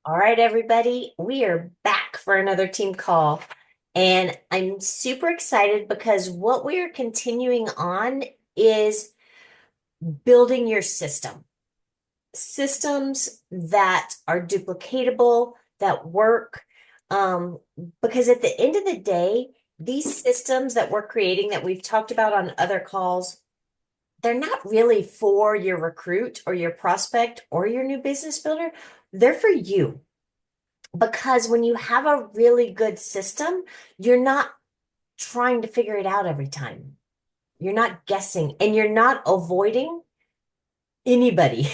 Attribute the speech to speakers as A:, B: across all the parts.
A: All right, everybody, we are back for another team call. And I'm super excited because what we are continuing on is building your system. Systems that are duplicatable, that work. Um, because at the end of the day, these systems that we're creating that we've talked about on other calls, they're not really for your recruit or your prospect or your new business builder. They're for you. Because when you have a really good system, you're not trying to figure it out every time. You're not guessing and you're not avoiding anybody.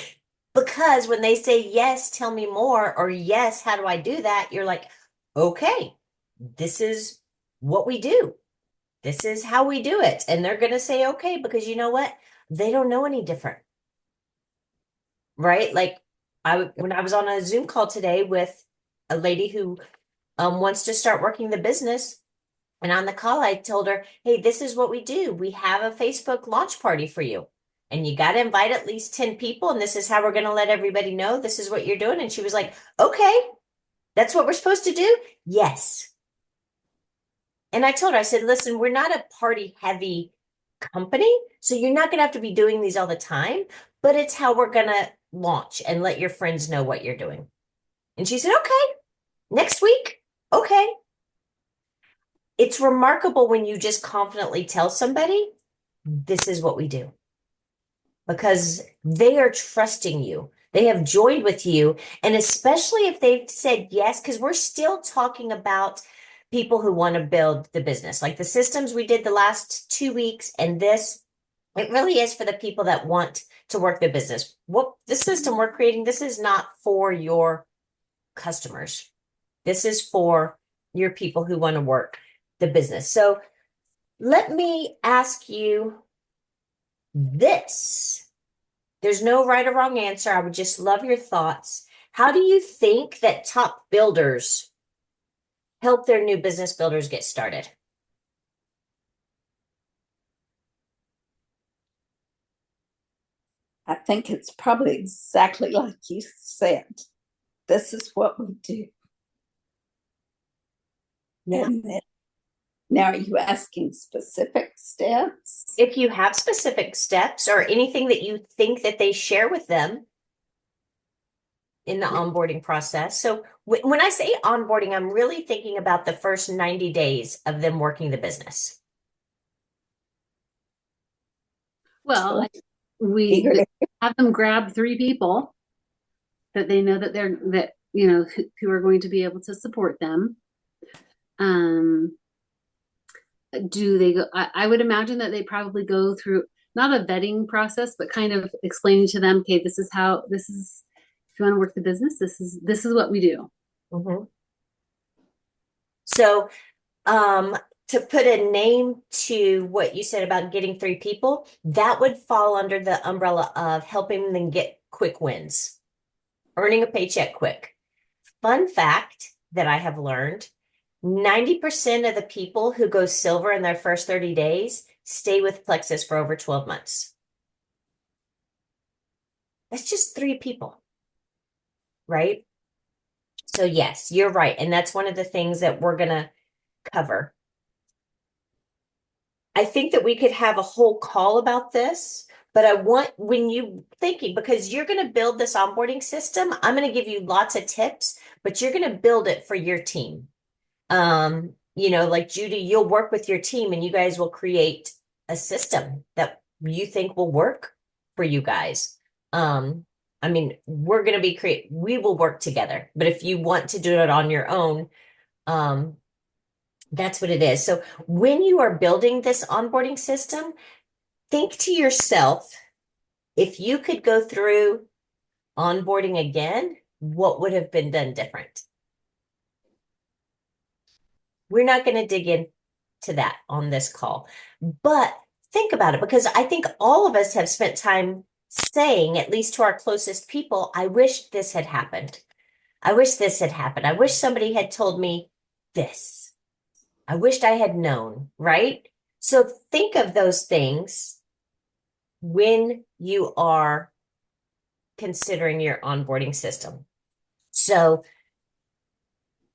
A: Because when they say, yes, tell me more, or yes, how do I do that? You're like, okay, this is what we do. This is how we do it. And they're going to say, okay, because you know what? They don't know any different, right? Like when I was on a Zoom call today with a lady who wants to start working the business. And on the call, I told her, hey, this is what we do. We have a Facebook launch party for you. And you got to invite at least 10 people. And this is how we're going to let everybody know this is what you're doing. And she was like, okay, that's what we're supposed to do? Yes. And I told her, I said, listen, we're not a party heavy company. So you're not going to have to be doing these all the time, but it's how we're going to launch and let your friends know what you're doing. And she said, okay, next week. Okay. It's remarkable when you just confidently tell somebody, this is what we do, because they are trusting you. They have joined with you. And especially if they've said yes, because we're still talking about people who want to build the business, like the systems we did the last 2 weeks. And this, it really is for the people that want to work the business. What the system we're creating, this is not for your customers. This is for your people who want to work the business. So let me ask you this. There's no right or wrong answer. I would just love your thoughts. How do you think that top builders help their new business builders get started?
B: I think it's probably exactly like you said. This is what we do.
A: Yeah.
B: And then, now, are you asking specific steps?
A: If you have specific steps or anything that you think that they share with them in the onboarding process. So when I say onboarding, I'm really thinking about the first 90 days of them working the business.
C: Well, we
B: Eagerly.
C: have them grab three people that they know that they're that you know who are going to be able to support them. Um, do they go? I would imagine that they probably go through not a vetting process, but kind of explaining to them, okay, this is how this is. If you want to work the business, this is what we do.
A: Mhm. So to put a name to what you said about getting three people, that would fall under the umbrella of helping them get quick wins, earning a paycheck quick. Fun fact that I have learned, 90% of the people who go silver in their first 30 days stay with Plexus for over 12 months. That's just three people, right? So yes, you're right. And that's one of the things that we're going to cover. I think that we could have a whole call about this, but I want when you thinking, because you're going to build this onboarding system, I'm going to give you lots of tips, but you're going to build it for your team. Like Judy, you'll work with your team and you guys will create a system that you think will work for you guys. I mean, we will work together, but if you want to do it on your own, um, that's what it is. So when you are building this onboarding system, think to yourself, if you could go through onboarding again, what would have been done different? We're not going to dig into that on this call, but think about it because I think all of us have spent time saying, at least to our closest people, I wish this had happened. I wish this had happened. I wish somebody had told me this. I wished I had known, right? So think of those things when you are considering your onboarding system. So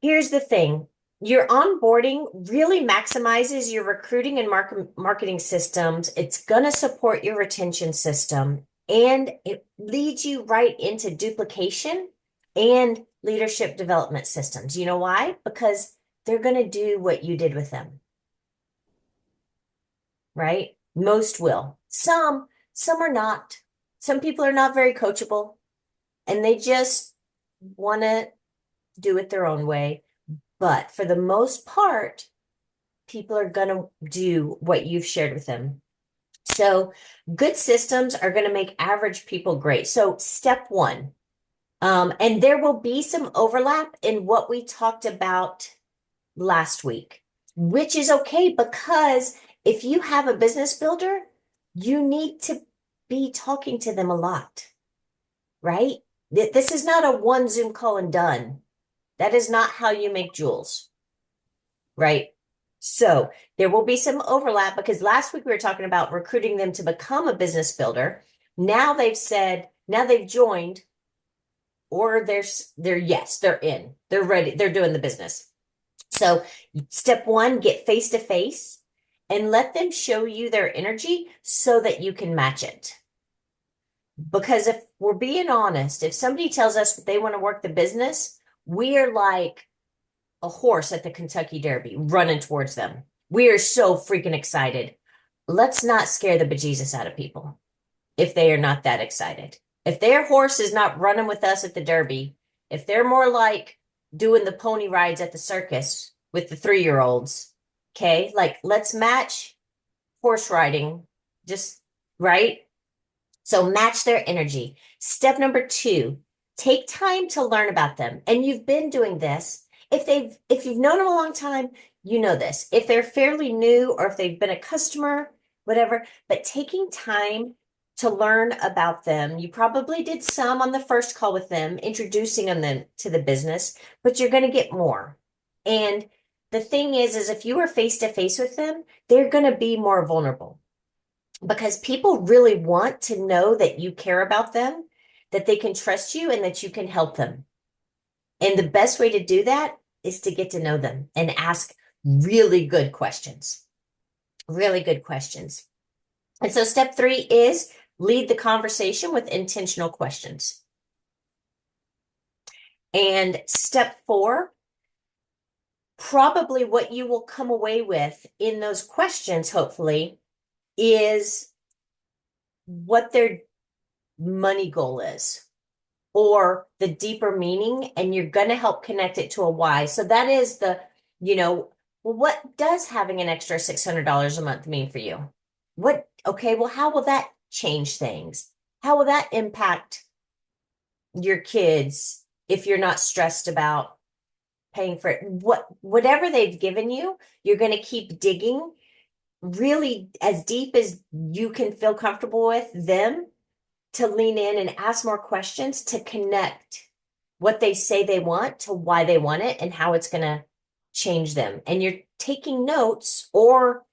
A: Here's the thing. Your onboarding really maximizes your recruiting and marketing systems. It's going to support your retention system, and it leads you right into duplication and leadership development systems. You know why? Because they're going to do what you did with them, right? Most will. Some are not. Some people are not very coachable, and they just want to do it their own way. But for the most part, people are going to do what you've shared with them. So good systems are going to make average people great. So step one, and there will be some overlap in what we talked about last week, which is okay because if you have a business builder, you need to be talking to them a lot, right? This is not a one Zoom call and done. That is not how you make jewels, right? So there will be some overlap because last week we were talking about recruiting them to become a business builder. Now they've joined, or they're in, they're ready, they're doing the business. So step one, get face to face and let them show you their energy so that you can match it. Because if we're being honest, if somebody tells us they want to work the business, we are like a horse at the Kentucky Derby running towards them. We are so freaking excited. Let's not scare the bejesus out of people if they are not that excited. If their horse is not running with us at the Derby, if they're more like doing the pony rides at the circus with the 3-year-olds, okay, like let's match horse riding, just right. So match their energy. Step number 2, take time to learn about them. And you've been doing this. If you've known them a long time, you know this. If they're fairly new or if they've been a customer, whatever, but taking time to learn about them. You probably did some on the first call with them, introducing them to the business, but you're going to get more. And the thing is if you are face to face with them, they're going to be more vulnerable because people really want to know that you care about them, that they can trust you, and that you can help them. And the best way to do that is to get to know them and ask really good questions. Really good questions. And so step 3 is lead the conversation with intentional questions. And step 4, probably what you will come away with in those questions, hopefully, is what their money goal is or the deeper meaning, and you're going to help connect it to a why. So that is well, what does having an extra $600 a month mean for you? Okay, well, how will that change things? How will that impact your kids if you're not stressed about paying for it? Whatever they've given you, you're going to keep digging really as deep as you can feel comfortable with them to lean in and ask more questions to connect what they say they want to why they want it and how it's going to change them. And you're taking notes, or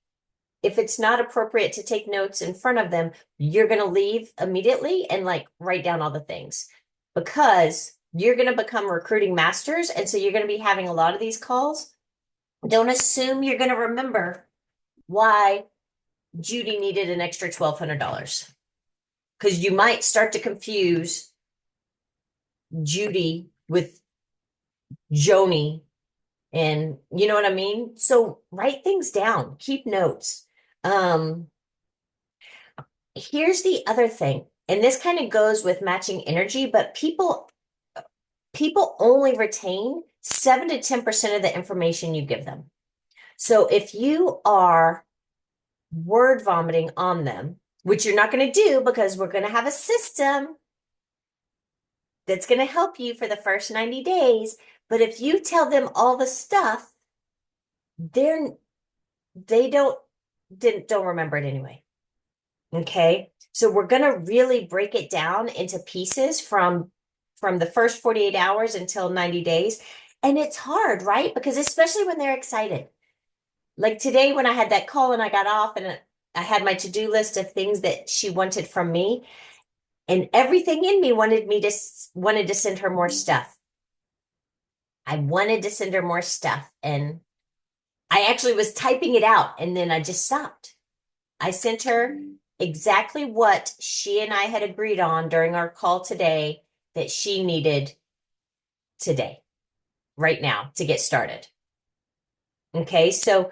A: if it's not appropriate to take notes in front of them, you're going to leave immediately and like write down all the things because you're going to become recruiting masters. And so you're going to be having a lot of these calls. Don't assume you're going to remember why Judy needed an extra $1,200 because you might start to confuse Judy with Joni, and you know what I mean? So write things down, keep notes. Here's the other thing, and this kind of goes with matching energy, but people only retain 7 to 10% of the information you give them. So if you are word vomiting on them, which you're not going to do because we're going to have a system that's going to help you for the first 90 days. But if you tell them all the stuff, they don't remember it anyway. Okay. So we're going to really break it down into pieces from the first 48 hours until 90 days. And it's hard, right? Because especially when they're excited. Like today when I had that call and I got off and I had my to-do list of things that she wanted from me, and everything in me wanted to send her more stuff. I wanted to send her more stuff, and I actually was typing it out, and then I just stopped. I sent her exactly what she and I had agreed on during our call today that she needed today, right now, to get started. Okay, so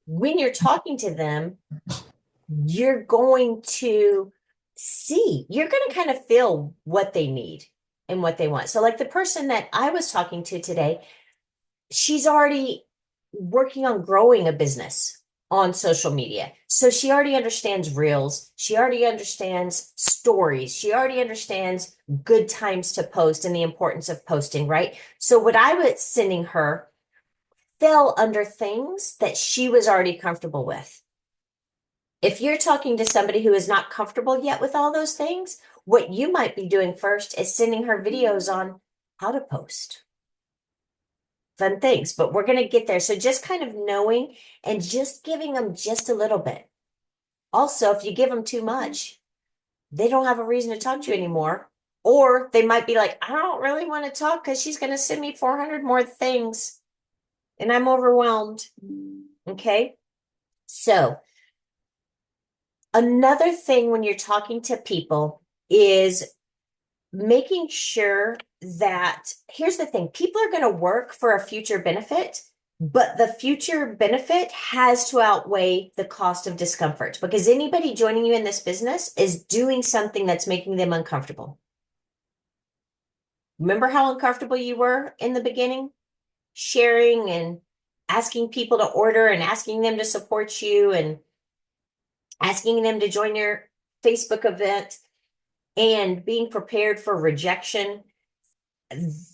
A: when you're talking to them, you're going to see, you're going to kind of feel what they need and what they want. So, like the person that I was talking to today, she's already working on growing a business on social media. So she already understands reels. She already understands stories. She already understands good times to post and the importance of posting, right? So what I was sending her fell under things that she was already comfortable with. If you're talking to somebody who is not comfortable yet with all those things, what you might be doing first is sending her videos on how to post. Fun things, but we're going to get there. So just kind of knowing and just giving them just a little bit. Also, if you give them too much, they don't have a reason to talk to you anymore. Or they might be like, I don't really want to talk because she's going to send me 400 more things and I'm overwhelmed. Okay. So another thing when you're talking to people is making sure that here's the thing, people are going to work for a future benefit, but the future benefit has to outweigh the cost of discomfort because anybody joining you in this business is doing something that's making them uncomfortable. Remember how uncomfortable you were in the beginning, sharing and asking people to order and asking them to support you and asking them to join your Facebook event and being prepared for rejection.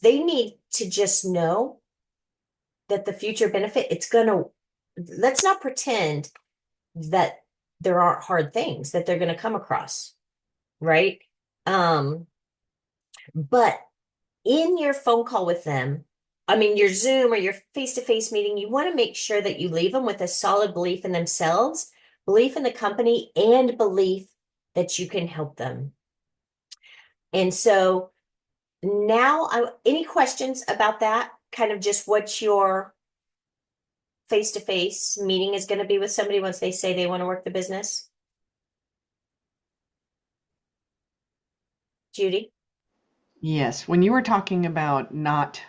A: They need to just know that the future benefit, let's not pretend that there aren't hard things that they're going to come across, right? But in your phone call with them, I mean, your Zoom or your face-to-face meeting, you want to make sure that you leave them with a solid belief in themselves, belief in the company, and belief that you can help them. And so now, any questions about that? Kind of just what your face-to-face meeting is going to be with somebody once they say they want to work the business? Judy?
D: Yes, when you were talking about not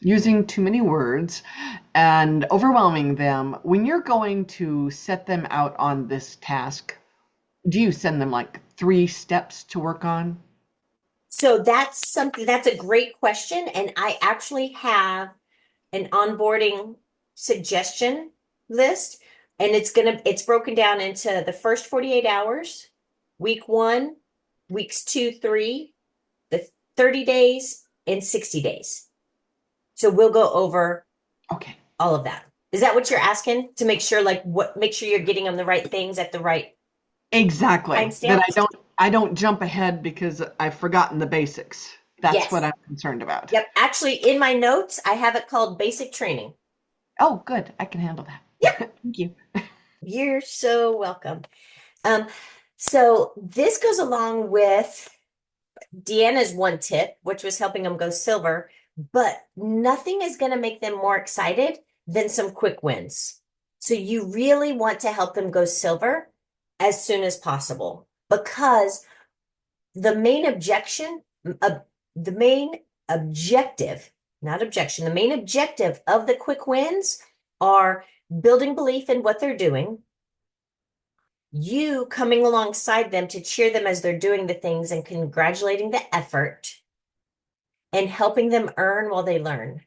D: using too many words and overwhelming them, when you're going to set them out on this task, do you send them like 3 steps to work on?
A: So that's a great question. And I actually have an onboarding suggestion list. And it's broken down into the first 48 hours, week 1, weeks 2, 3, the 30 days, and 60 days. So we'll go over
D: Okay.
A: all of that. Is that what you're asking to make sure make sure you're getting them the right things at the right
D: Exactly. That
A: timestamps?
D: I don't jump ahead because I've forgotten the basics. That's
A: Yes.
D: what I'm concerned about.
A: Yep. Actually, in my notes, I have it called basic training.
D: Oh, good. I can handle that.
A: Yep.
D: Thank you.
A: You're so welcome. Um, so this goes along with Deanna's one tip, which was helping them go silver, but nothing is going to make them more excited than some quick wins. So you really want to help them go silver as soon as possible because the main objection, the main objective, not objection, the main objective of the quick wins are building belief in what they're doing, you coming alongside them to cheer them as they're doing the things and congratulating the effort and helping them earn while they learn.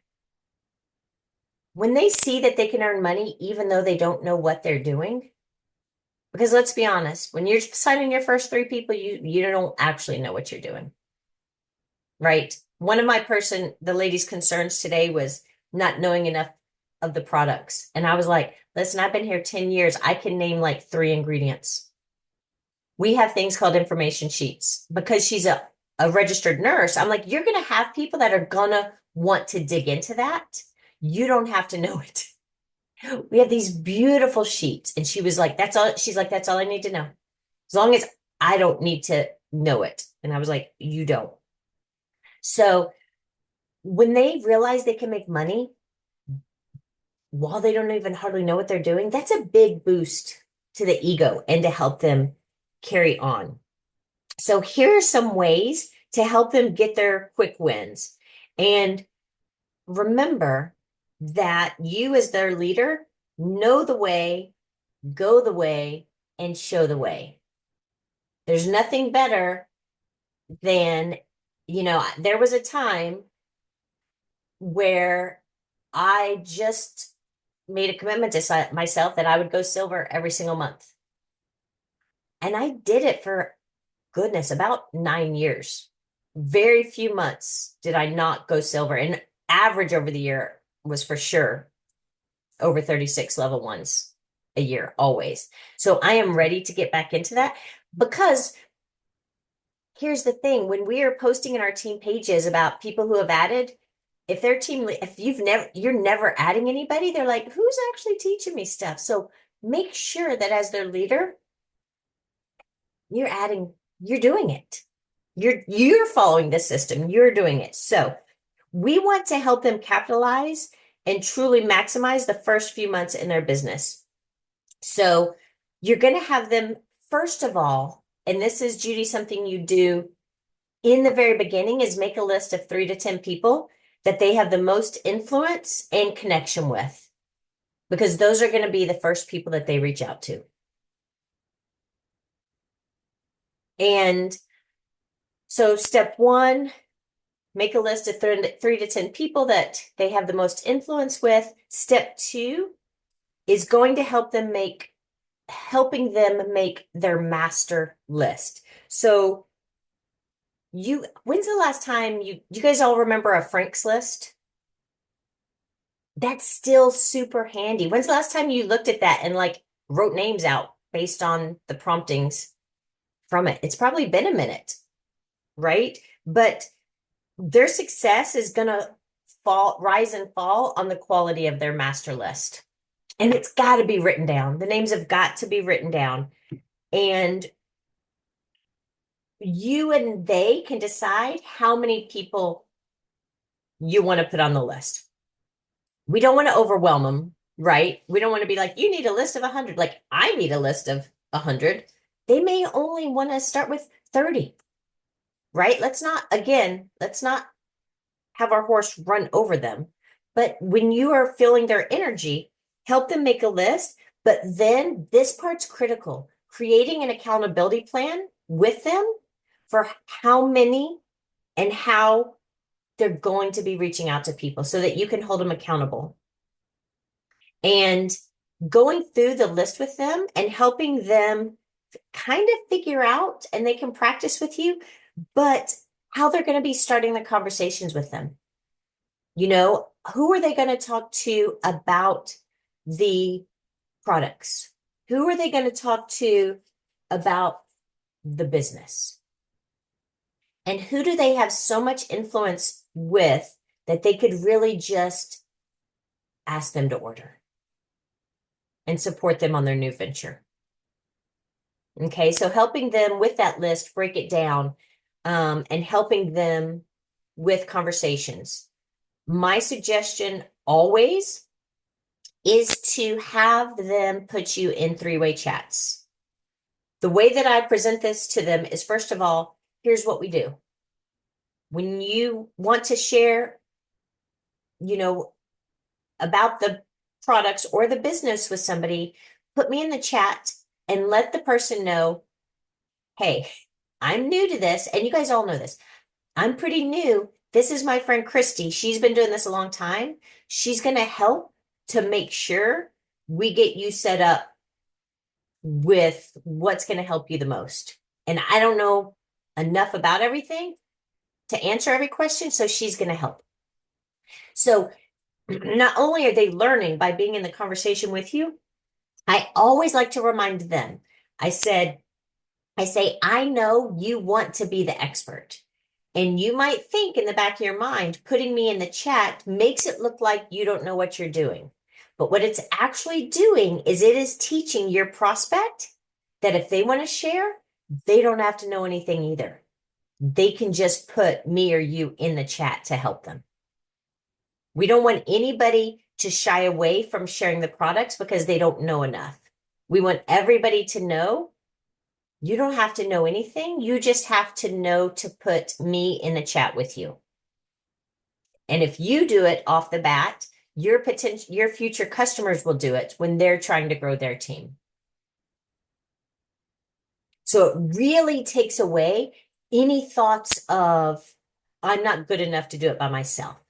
A: When they see that they can earn money, even though they don't know what they're doing, because let's be honest, when you're signing your first 3 people, you don't actually know what you're doing, right? One of the lady's concerns today was not knowing enough of the products. And I was like, listen, I've been here 10 years. I can name like 3 ingredients. We have things called information sheets because she's a registered nurse. I'm like, you're going to have people that are going to want to dig into that. You don't have to know it. We have these beautiful sheets. And she was like, that's all. She's like, that's all I need to know. As long as I don't need to know it. And I was like, you don't. So when they realize they can make money while they don't even hardly know what they're doing, that's a big boost to the ego and to help them carry on. So here are some ways to help them get their quick wins. And remember that you, as their leader, know the way, go the way, and show the way. There's nothing better than, there was a time where I just made a commitment to myself that I would go silver every single month. And I did it for, goodness, about 9 years. Very few months did I not go silver. And average over the year was for sure over 36 level ones a year, always. So I am ready to get back into that, because here's the thing. When we are posting in our team pages about people who have added, if you're never adding anybody, they're like, who's actually teaching me stuff? So make sure that as their leader, you're doing it. You're following the system. You're doing it. So we want to help them capitalize and truly maximize the first few months in their business. So you're going to have them, first of all, and this is, Judy, something you do in the very beginning, is make a list of 3 to 10 people that they have the most influence and connection with, because those are going to be the first people that they reach out to. And so step 1, make a list of 3 to 10 people that they have the most influence with. Step 2 is going to helping them make their master list. So when's the last time you guys all remember a Frank's list? That's still super handy. When's the last time you looked at that and wrote names out based on the promptings from it? It's probably been a minute, right? But their success is going to rise and fall on the quality of their master list. And it's got to be written down. The names have got to be written down. And you and they can decide how many people you want to put on the list. We don't want to overwhelm them, right? We don't want to be like, you need a list of 100. Like, I need a list of 100. They may only want to start with 30, right? Let's not have our horse run over them. But when you are feeling their energy, help them make a list. But then this part's critical, creating an accountability plan with them for how many and how they're going to be reaching out to people so that you can hold them accountable. And going through the list with them and helping them kind of figure out, and they can practice with you, but how they're going to be starting the conversations with them. Who are they going to talk to about the products? Who are they going to talk to about the business? And who do they have so much influence with that they could really just ask them to order and support them on their new venture? Okay, so helping them with that list, break it down, and helping them with conversations. My suggestion always is to have them put you in 3-way chats. The way that I present this to them is, first of all, here's what we do. When you want to share, about the products or the business with somebody, put me in the chat and let the person know, hey, I'm new to this. And you guys all know this. I'm pretty new. This is my friend Christy. She's been doing this a long time. She's going to help to make sure we get you set up with what's going to help you the most. And I don't know enough about everything to answer every question, so she's going to help. So not only are they learning by being in the conversation with you, I always like to remind them. I say, I know you want to be the expert. And you might think in the back of your mind, putting me in the chat makes it look like you don't know what you're doing. But what it's actually doing is it is teaching your prospect that if they want to share, they don't have to know anything either. They can just put me or you in the chat to help them. We don't want anybody to shy away from sharing the products because they don't know enough. We want everybody to know you don't have to know anything. You just have to know to put me in a chat with you. And if you do it off the bat, your future customers will do it when they're trying to grow their team. So it really takes away any thoughts of, I'm not good enough to do it by myself.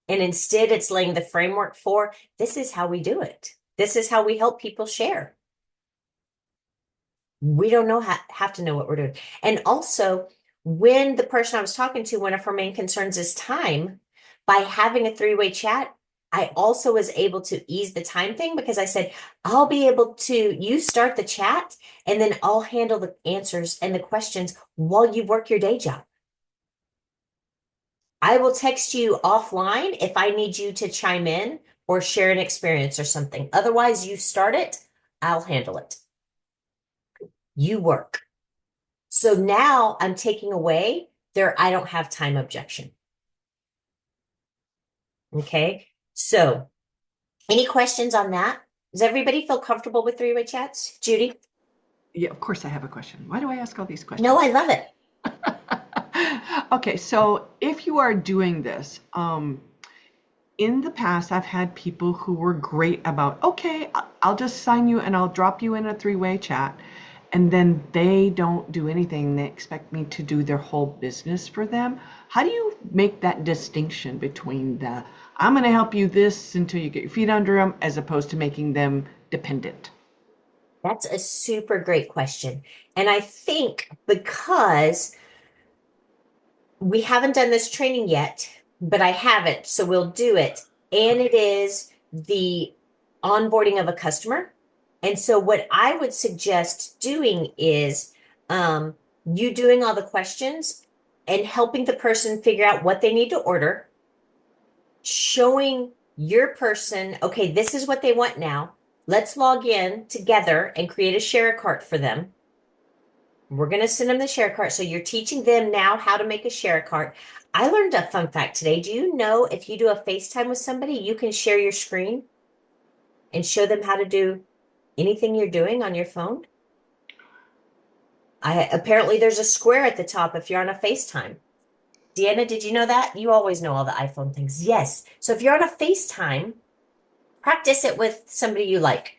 A: And instead, it's laying the framework for, this is how we do it. This is how we help people share. We don't have to know what we're doing. And also, when the person I was talking to, one of her main concerns is time, by having a three-way chat, I also was able to ease the time thing because I said, I'll be able to, you start the chat and then I'll handle the answers and the questions while you work your day job. I will text you offline if I need you to chime in or share an experience or something. Otherwise, you start it, I'll handle it. You work. So now I'm taking away I don't have time objection. Okay. So any questions on that? Does everybody feel comfortable with three-way chats? Judy?
D: Yeah, of course I have a question. Why do I ask all these questions?
A: No, I love it.
D: Okay, so if you are doing this, in the past, I've had people who were great about, okay, I'll just sign you and I'll drop you in a three-way chat. And then they don't do anything. They expect me to do their whole business for them. How do you make that distinction between the, I'm going to help you this until you get your feet under them, as opposed to making them dependent?
A: That's a super great question. And I think because we haven't done this training yet, but I have it, so we'll do it. And it is the onboarding of a customer. And so what I would suggest doing is you doing all the questions and helping the person figure out what they need to order, showing your person, okay, this is what they want now. Let's log in together and create a share cart for them. We're going to send them the share cart. So you're teaching them now how to make a share cart. I learned a fun fact today. Do you know if you do a FaceTime with somebody, you can share your screen and show them how to do anything you're doing on your phone? Apparently there's a square at the top if you're on a FaceTime. Deanna, did you know that? You always know all the iPhone things. Yes. So if you're on a FaceTime, practice it with somebody you like.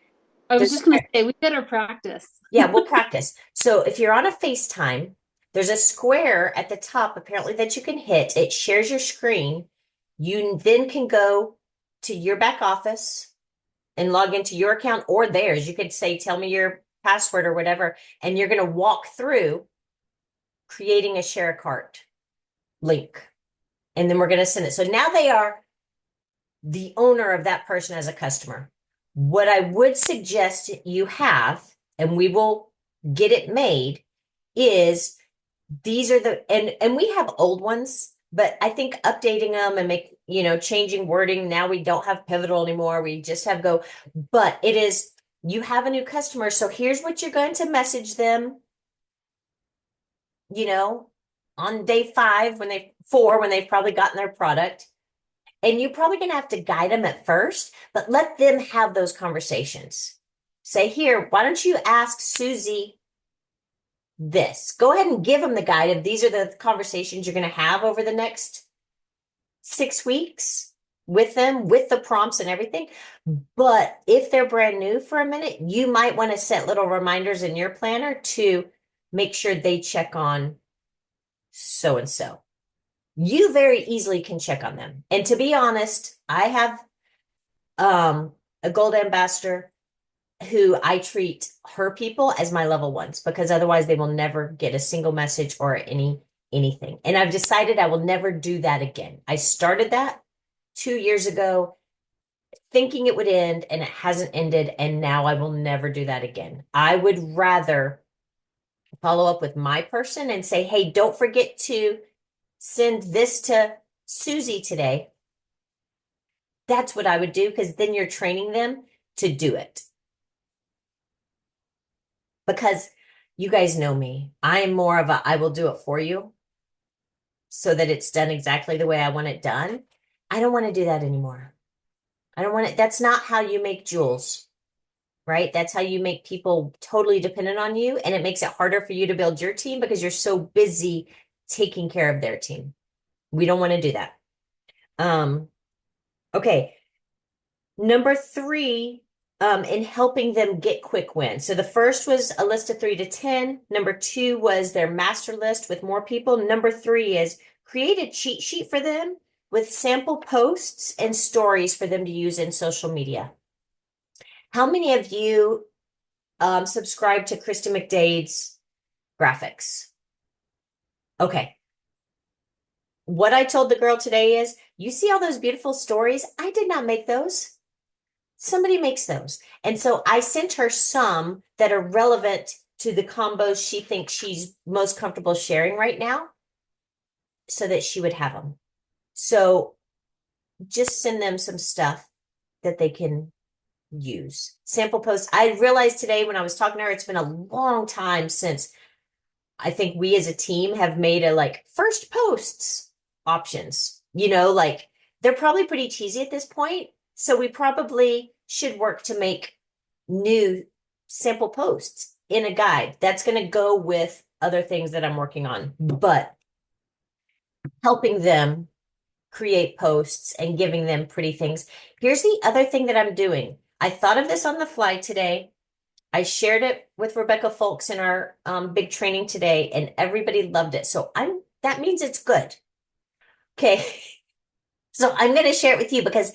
C: I was just going to say, we better practice.
A: Yeah, we'll practice. So if you're on a FaceTime, there's a square at the top apparently that you can hit. It shares your screen. You then can go to your back office and log into your account or theirs. You could say, tell me your password or whatever, and you're going to walk through creating a share cart link. And then we're going to send it. So now they are the owner of that person as a customer. What I would suggest you have, and we will get it made, is these are and we have old ones, but I think updating them and changing wording. Now we don't have pivotal anymore. We just have go, but it is, you have a new customer. So here's what you're going to message them, on day 5, when they've probably gotten their product. And you're probably going to have to guide them at first, but let them have those conversations. Say, here, why don't you ask Susie this? Go ahead and give them the guide of these are the conversations you're going to have over the next 6 weeks with them, with the prompts and everything. But if they're brand new for a minute, you might want to set little reminders in your planner to make sure they check on so-and-so. You very easily can check on them. And to be honest, I have a gold ambassador who I treat her people as my level ones, because otherwise they will never get a single message or anything. And I've decided I will never do that again. I started that 2 years ago thinking it would end, and it hasn't ended. And now I will never do that again. I would rather follow up with my person and say, hey, don't forget to send this to Susie today. That's what I would do, because then you're training them to do it. Because you guys know me. I'm more of a, I will do it for you so that it's done exactly the way I want it done. I don't want to do that anymore. I don't want it. That's not how you make jewels, right? That's how you make people totally dependent on you. And it makes it harder for you to build your team because you're so busy taking care of their team. We don't want to do that. Okay. Number three, in helping them get quick wins. So the first was a list of 3 to 10. Number two was their master list with more people. Number three is create a cheat sheet for them with sample posts and stories for them to use in social media. How many of you subscribe to Kristen McDade's graphics? Okay. What I told the girl today is, you see all those beautiful stories? I did not make those. Somebody makes those. And so I sent her some that are relevant to the combos she thinks she's most comfortable sharing right now so that she would have them. So just send them some stuff that they can use. Sample posts. I realized today when I was talking to her, it's been a long time since I think we as a team have made a like first posts options. Like they're probably pretty cheesy at this point. So we probably should work to make new sample posts in a guide. That's going to go with other things that I'm working on, but helping them create posts and giving them pretty things. Here's the other thing that I'm doing. I thought of this on the fly today. I shared it with Rebecca Folks in our big training today, and everybody loved it. So that means it's good. Okay. So I'm going to share it with you because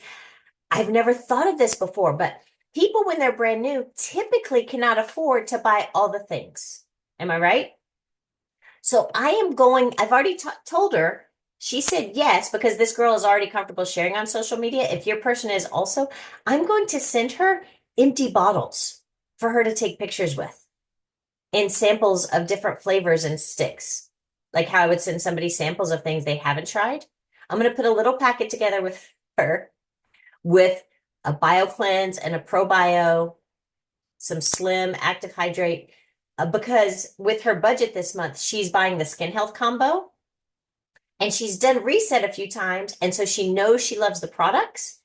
A: I've never thought of this before, but people, when they're brand new, typically cannot afford to buy all the things. Am I right? So I've already told her, she said yes, because this girl is already comfortable sharing on social media. If your person is also, I'm going to send her empty bottles for her to take pictures with and samples of different flavors and sticks, like how I would send somebody samples of things they haven't tried. I'm going to put a little packet together with her with a bio cleanse and a probio, some slim active hydrate, because with her budget this month, she's buying the skin health combo and she's done reset a few times. And so she knows she loves the products.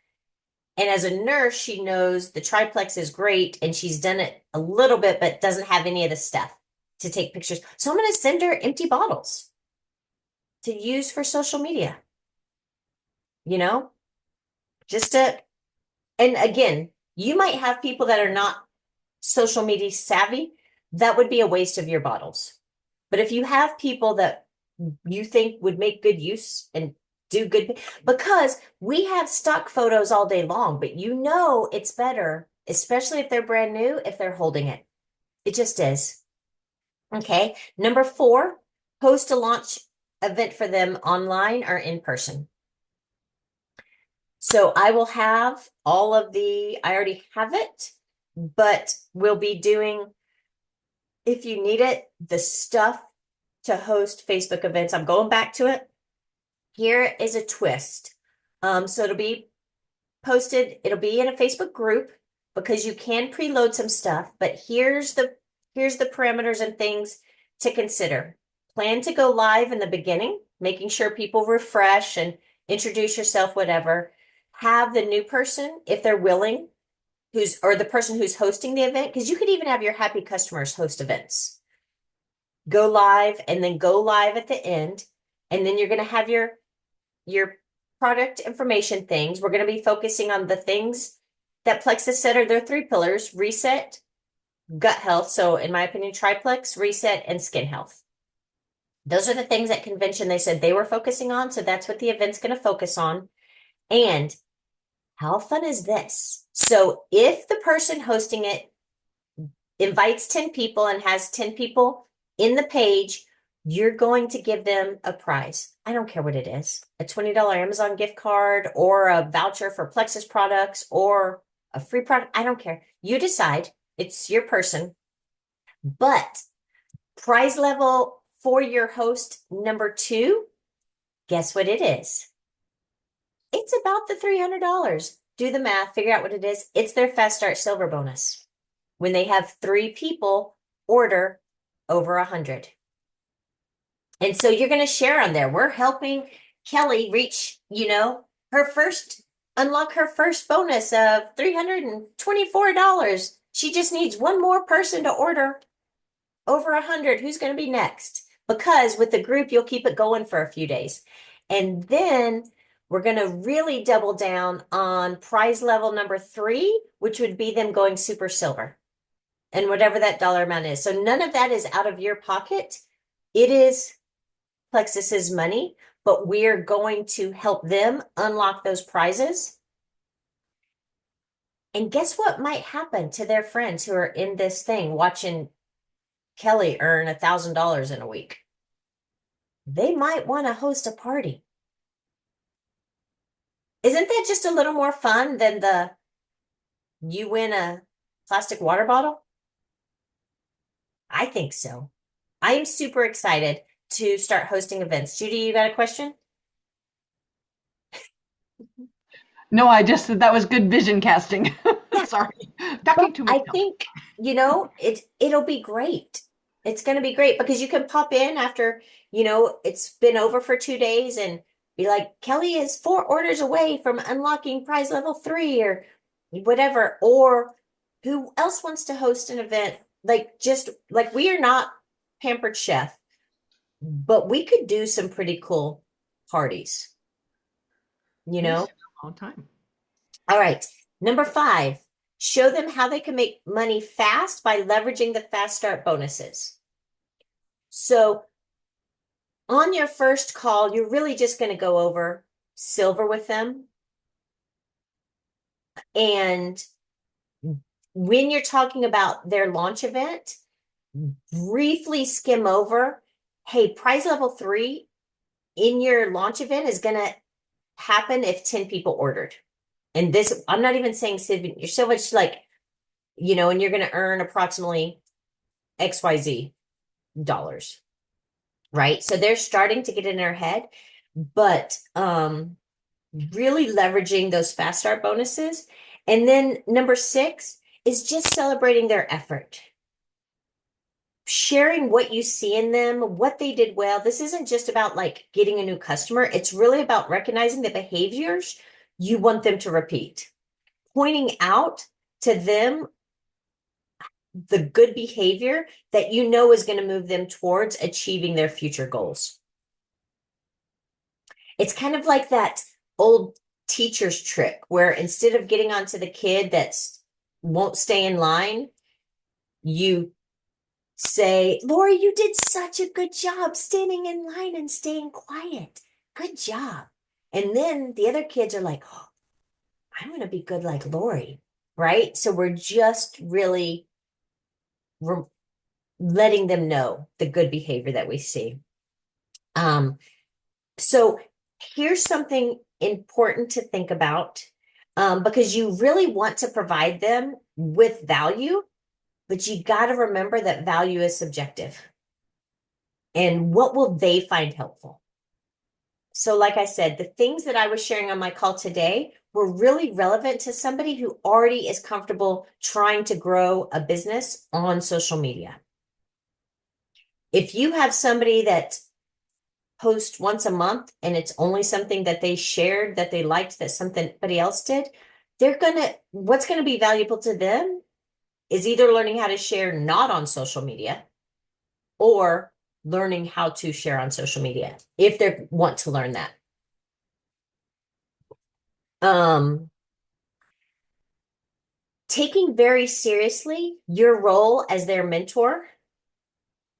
A: And as a nurse, she knows the triplex is great and she's done it a little bit, but doesn't have any of the stuff to take pictures. So I'm going to send her empty bottles to use for social media, just to, and again, you might have people that are not social media savvy. That would be a waste of your bottles. But if you have people that you think would make good use and do good, because we have stock photos all day long, but it's better, especially if they're brand new, if they're holding it. It just is. Okay. Number 4, host a launch event for them online or in person. So I will have I already have it, but we'll be doing, if you need it, the stuff to host Facebook events. I'm going back to it. Here is a twist. So it'll be posted, it'll be in a Facebook group because you can preload some stuff, but here's the parameters and things to consider. Plan to go live in the beginning, making sure people refresh and introduce yourself, whatever. Have the new person, if they're willing, or the person who's hosting the event, because you could even have your happy customers host events. Go live and then go live at the end. And then you're going to have your product information things. We're going to be focusing on the things that Plexus said are their 3 pillars: reset, gut health. So in my opinion, triplex, reset, and skin health. Those are the things at convention they said they were focusing on. So that's what the event's going to focus on. And how fun is this? So if the person hosting it invites 10 people and has 10 people in the page, you're going to give them a prize. I don't care what it is, a $20 Amazon gift card or a voucher for Plexus products or a free product. I don't care. You decide. It's your person. But prize level for your host number 2, guess what it is? It's about the $300. Do the math, figure out what it is. It's their Fast Start Silver bonus when they have 3 people order over 100. And so you're going to share on there. We're helping Kelly reach, unlock her first bonus of $324. She just needs one more person to order over 100. Who's going to be next? Because with the group, you'll keep it going for a few days. And then we're going to really double down on prize level number 3, which would be them going super silver and whatever that dollar amount is. So none of that is out of your pocket. It is Plexus's money, but we're going to help them unlock those prizes. And guess what might happen to their friends who are in this thing watching Kelly earn $1,000 in a week? They might want to host a party. Isn't that just a little more fun than you win a plastic water bottle? I think so. I am super excited to start hosting events. Judy, you got a question?
D: No, I just said that was good vision casting. Sorry. Talking too much.
A: I think, it'll be great. It's going to be great because you can pop in after, it's been over for 2 days and be like, Kelly is 4 orders away from unlocking prize level 3 or whatever. Or who else wants to host an event? Like we are not Pampered Chef, but we could do some pretty cool parties,
D: All time.
A: All right. Number 5, show them how they can make money fast by leveraging the fast start bonuses. So on your first call, you're really just going to go over silver with them. And when you're talking about their launch event, briefly skim over, hey, prize level 3 in your launch event is going to happen if 10 people ordered. And this, I'm not even saying you're so much like, and you're going to earn approximately XYZ dollars, right? So they're starting to get in their head, but really leveraging those fast start bonuses. And then number 6 is just celebrating their effort. Sharing what you see in them, what they did well. This isn't just about like getting a new customer. It's really about recognizing the behaviors you want them to repeat, pointing out to them the good behavior that is going to move them towards achieving their future goals. It's kind of like that old teacher's trick where instead of getting onto the kid that won't stay in line, you say, Lori, you did such a good job standing in line and staying quiet. Good job. And then the other kids are like, oh, I want to be good like Lori, right? So we're just really letting them know the good behavior that we see. So here's something important to think about, because you really want to provide them with value, but you got to remember that value is subjective. And what will they find helpful? So like I said, the things that I was sharing on my call today were really relevant to somebody who already is comfortable trying to grow a business on social media. If you have somebody that posts once a month and it's only something that they shared that they liked that somebody else did, what's going to be valuable to them is either learning how to share not on social media or learning how to share on social media if they want to learn that. Taking very seriously your role as their mentor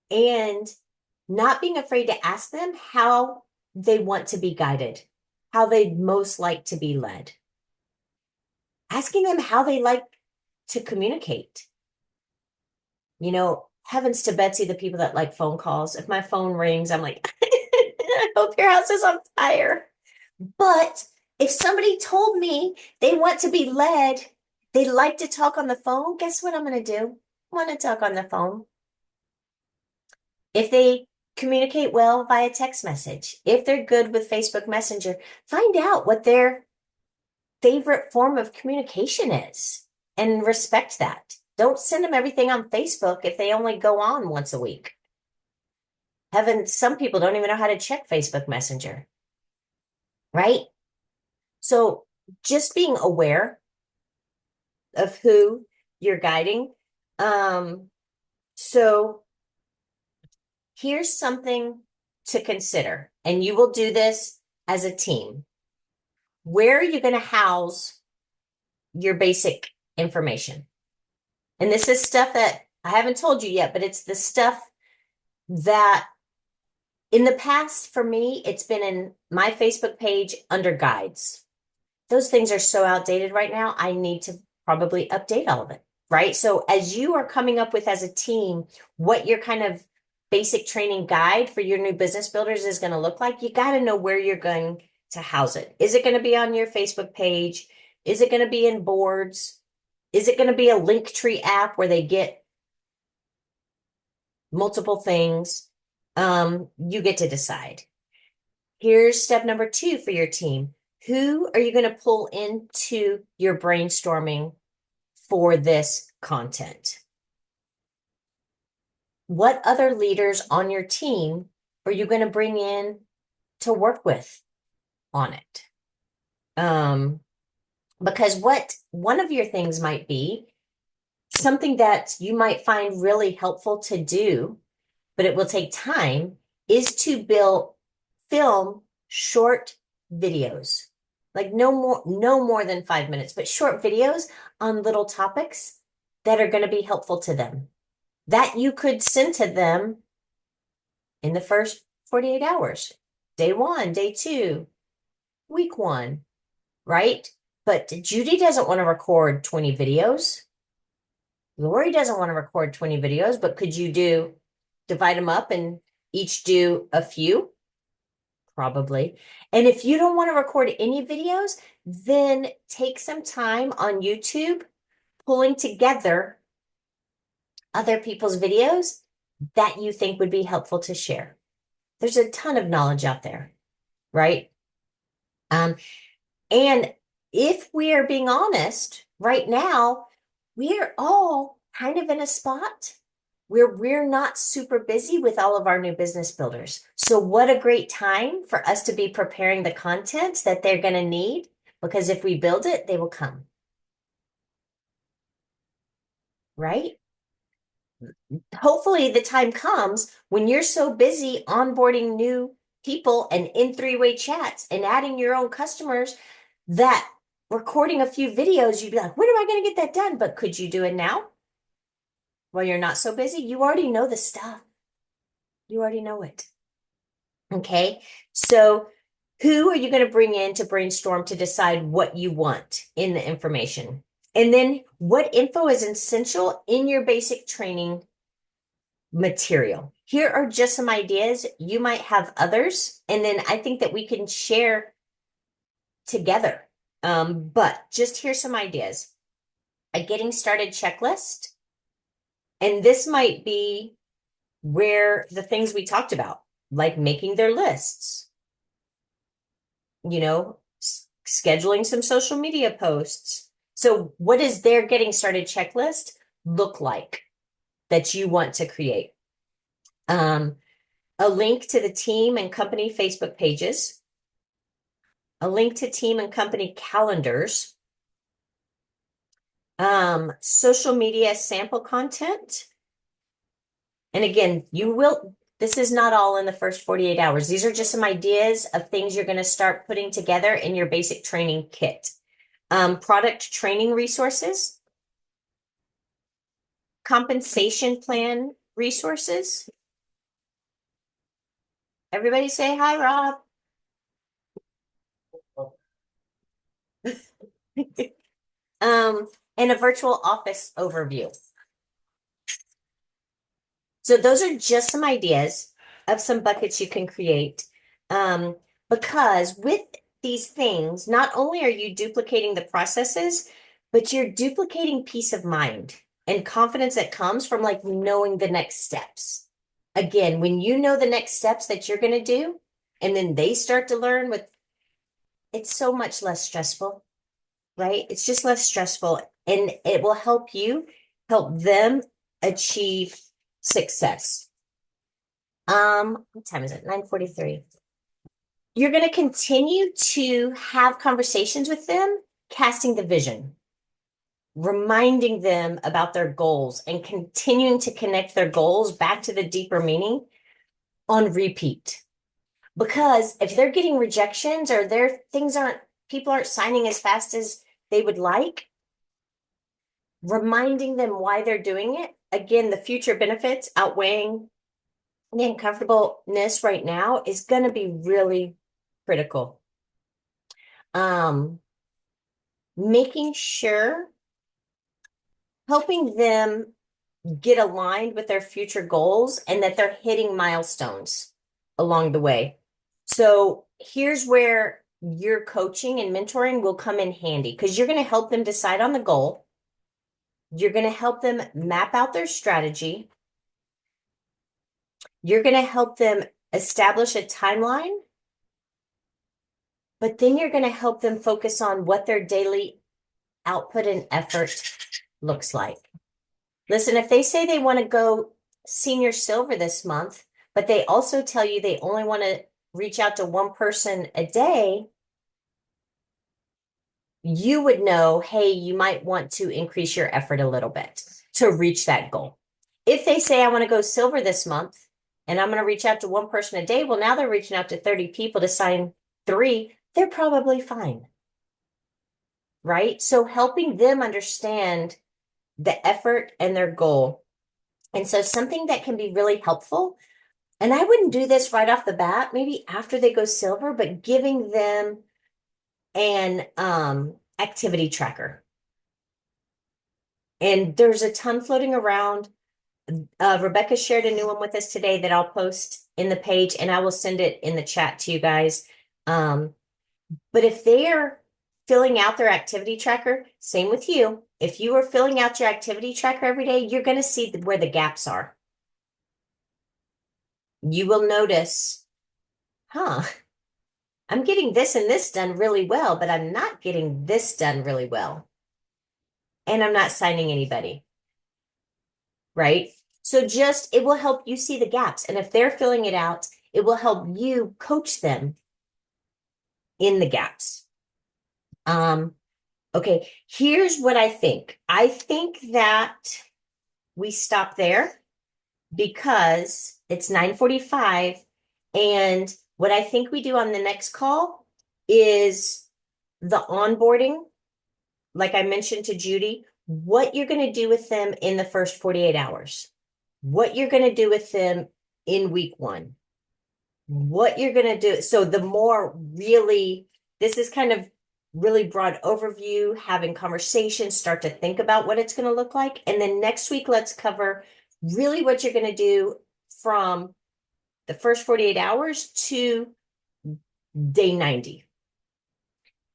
A: and not being afraid to ask them how they want to be guided, how they'd most like to be led. Asking them how they like to communicate. Heavens to Betsy, the people that like phone calls. If my phone rings, I'm like, I hope your house is on fire. But if somebody told me they want to be led, they like to talk on the phone, guess what I'm going to do? I want to talk on the phone. If they communicate well via text message, if they're good with Facebook Messenger, find out what their favorite form of communication is and respect that. Don't send them everything on Facebook if they only go on once a week. Some people don't even know how to check Facebook Messenger, right? So just being aware of who you're guiding. So here's something to consider, and you will do this as a team. Where are you going to house your basic information? And this is stuff that I haven't told you yet, but it's the stuff that in the past, for me, it's been in my Facebook page under guides. Those things are so outdated right now. I need to probably update all of it, right? So as you are coming up with as a team, what your kind of basic training guide for your new business builders is going to look like, you got to know where you're going to house it. Is it going to be on your Facebook page? Is it going to be in boards? Is it going to be a Linktree app where they get multiple things? You get to decide. Here's step number 2 for your team. Who are you going to pull into your brainstorming for this content? What other leaders on your team are you going to bring in to work with on it? Because what one of your things might be something that you might find really helpful to do, but it will take time, is to film short videos. Like no more than 5 minutes, but short videos on little topics that are going to be helpful to them that you could send to them in the first 48 hours. Day 1, day 2, week 1, right? But Judy doesn't want to record 20 videos. Lori doesn't want to record 20 videos, but could you divide them up and each do a few? Probably. And if you don't want to record any videos, then take some time on YouTube pulling together other people's videos that you think would be helpful to share. There's a ton of knowledge out there, right? And if we are being honest, right now, we are all kind of in a spot where we're not super busy with all of our new business builders. So what a great time for us to be preparing the content that they're going to need, because if we build it, they will come. Right? Hopefully the time comes when you're so busy onboarding new people and in 3-way chats and adding your own customers that recording a few videos, you'd be like, when am I going to get that done? But could you do it now? While you're not so busy, you already know the stuff. You already know it. Okay. So who are you going to bring in to brainstorm to decide what you want in the information? And then what info is essential in your basic training material? Here are just some ideas. You might have others. And then I think that we can share together. But just here's some ideas. A getting started checklist. And this might be where the things we talked about, like making their lists, scheduling some social media posts. So what does their getting started checklist look like that you want to create? A link to the team and company Facebook pages, a link to team and company calendars, social media sample content. And again, this is not all in the first 48 hours. These are just some ideas of things you're going to start putting together in your basic training kit. Product training resources, compensation plan resources. Everybody say hi, Rob. And a virtual office overview. So those are just some ideas of some buckets you can create. Because with these things, not only are you duplicating the processes, but you're duplicating peace of mind and confidence that comes from like knowing the next steps. Again, when you know the next steps that you're going to do, and then they start to learn it's so much less stressful, right? It's just less stressful, and it will help them achieve success. What time is it? 9:43. You're going to continue to have conversations with them, casting the vision, reminding them about their goals, and continuing to connect their goals back to the deeper meaning on repeat. Because if they're getting rejections or people aren't signing as fast as they would like, reminding them why they're doing it. Again, the future benefits outweighing the uncomfortableness right now is going to be really critical. Making sure, helping them get aligned with their future goals and that they're hitting milestones along the way. So here's where your coaching and mentoring will come in handy because you're going to help them decide on the goal. You're going to help them map out their strategy. You're going to help them establish a timeline. But then you're going to help them focus on what their daily output and effort looks like. Listen, if they say they want to go senior silver this month, but they also tell you they only want to reach out to one person a day, you would know, hey, you might want to increase your effort a little bit to reach that goal. If they say, I want to go silver this month and I'm going to reach out to one person a day, well, now they're reaching out to 30 people to sign 3. They're probably fine. Right? So helping them understand the effort and their goal. And so something that can be really helpful, and I wouldn't do this right off the bat, maybe after they go silver, but giving them an activity tracker. And there's a ton floating around. Rebecca shared a new one with us today that I'll post in the page, and I will send it in the chat to you guys. But if they're filling out their activity tracker, same with you. If you are filling out your activity tracker every day, you're going to see where the gaps are. You will notice, I'm getting this and this done really well, but I'm not getting this done really well. And I'm not signing anybody. Right? So it will help you see the gaps. And if they're filling it out, it will help you coach them in the gaps. Okay, here's what I think. I think that we stop there because it's 9:45. And what I think we do on the next call is the onboarding, like I mentioned to Judy, what you're going to do with them in the first 48 hours, what you're going to do with them in week 1, what you're going to do. So the more really, this is kind of really broad overview, having conversations, start to think about what it's going to look like. And then next week, let's cover really what you're going to do from the first 48 hours to day 90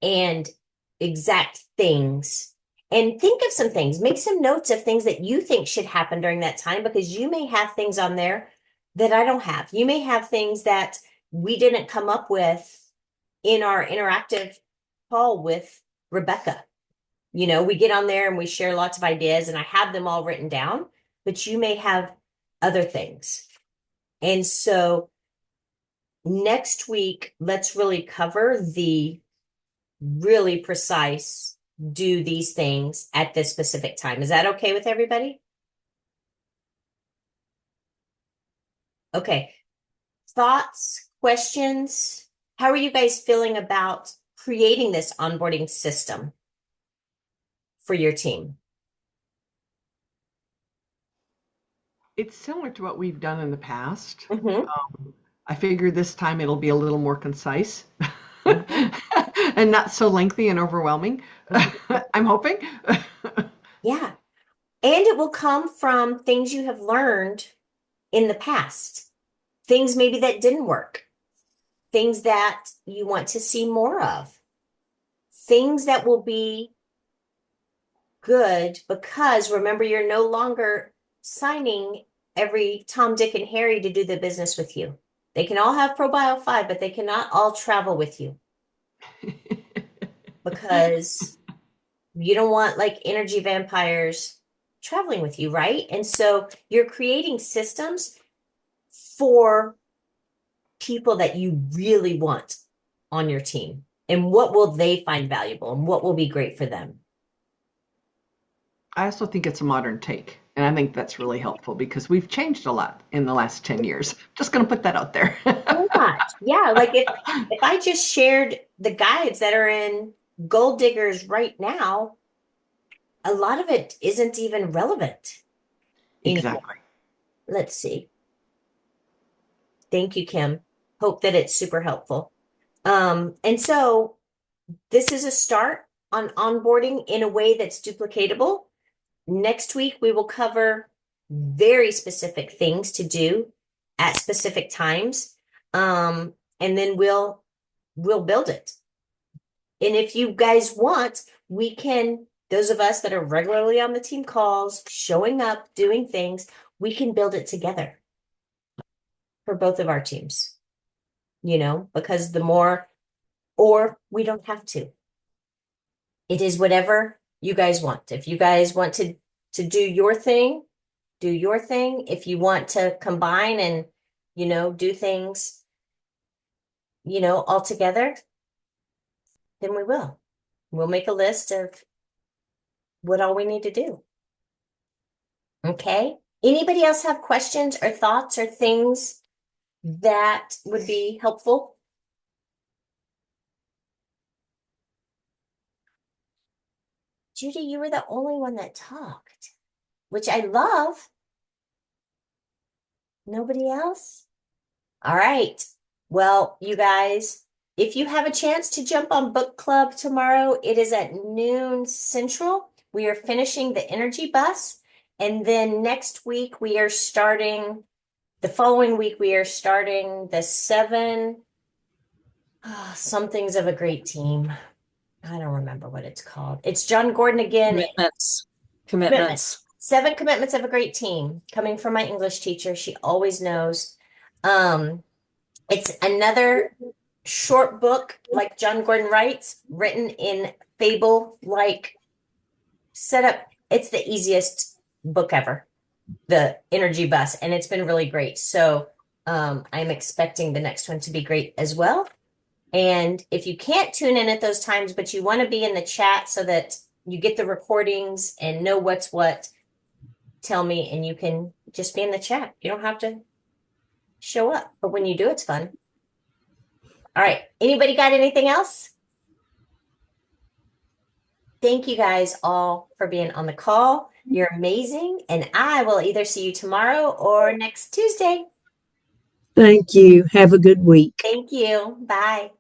A: and exact things. And think of some things, make some notes of things that you think should happen during that time, because you may have things on there that I don't have. You may have things that we didn't come up with in our interactive call with Rebecca. You know, we get on there and we share lots of ideas and I have them all written down, but you may have other things. And so next week, let's really cover the really precise, do these things at this specific time. Is that okay with everybody? Okay. Thoughts, questions? How are you guys feeling about creating this onboarding system for your team?
D: It's similar to what we've done in the past.
A: Mm-hmm.
D: I figure this time it'll be a little more concise and not so lengthy and overwhelming. I'm hoping.
A: Yeah. And it will come from things you have learned in the past, things maybe that didn't work, things that you want to see more of, things that will be good because remember, you're no longer signing every Tom, Dick, and Harry to do the business with you. They can all have ProBio 5, but they cannot all travel with you because you don't want like energy vampires traveling with you, right? And so you're creating systems for people that you really want on your team? And what will they find valuable and what will be great for them?
D: I also think it's a modern take. And I think that's really helpful because we've changed a lot in the last 10 years. Just going to put that out there.
A: Why not? Yeah, like if I just shared the guides that are in Gold Diggers right now, a lot of it isn't even relevant anymore.
D: Exactly.
A: Let's see. Thank you, Kim. Hope that it's super helpful. And so this is a start on onboarding in a way that's duplicatable. Next week, we will cover very specific things to do at specific times. And then we'll build it. And if you guys want, we can, those of us that are regularly on the team calls, showing up, doing things, we can build it together for both of our teams, because the more, or we don't have to. It is whatever you guys want. If you guys want to do your thing, do your thing. If you want to combine and, do things, all together, then we will. We'll make a list of what all we need to do. Okay. Anybody else have questions or thoughts or things that would be helpful? Judy, you were the only one that talked, which I love. Nobody else? All right. Well, you guys, if you have a chance to jump on book club tomorrow, it is at noon Central. We are finishing the energy bus. And then next week, the following week, we are starting the 7 somethings of a great team. I don't remember what it's called. It's John Gordon again.
E: Commitments.
A: 7 commitments of a great team, coming from my English teacher. She always knows. It's another short book like John Gordon writes, written in fable-like setup. It's the easiest book ever, the Energy Bus, and it's been really great. So I'm expecting the next one to be great as well. And if you can't tune in at those times, but you want to be in the chat so that you get the recordings and know what's what, tell me, and you can just be in the chat. You don't have to show up, but when you do, it's fun. All right. Anybody got anything else? Thank you guys all for being on the call. You're amazing. And I will either see you tomorrow or next Tuesday.
E: Thank you. Have a good week.
A: Thank you. Bye.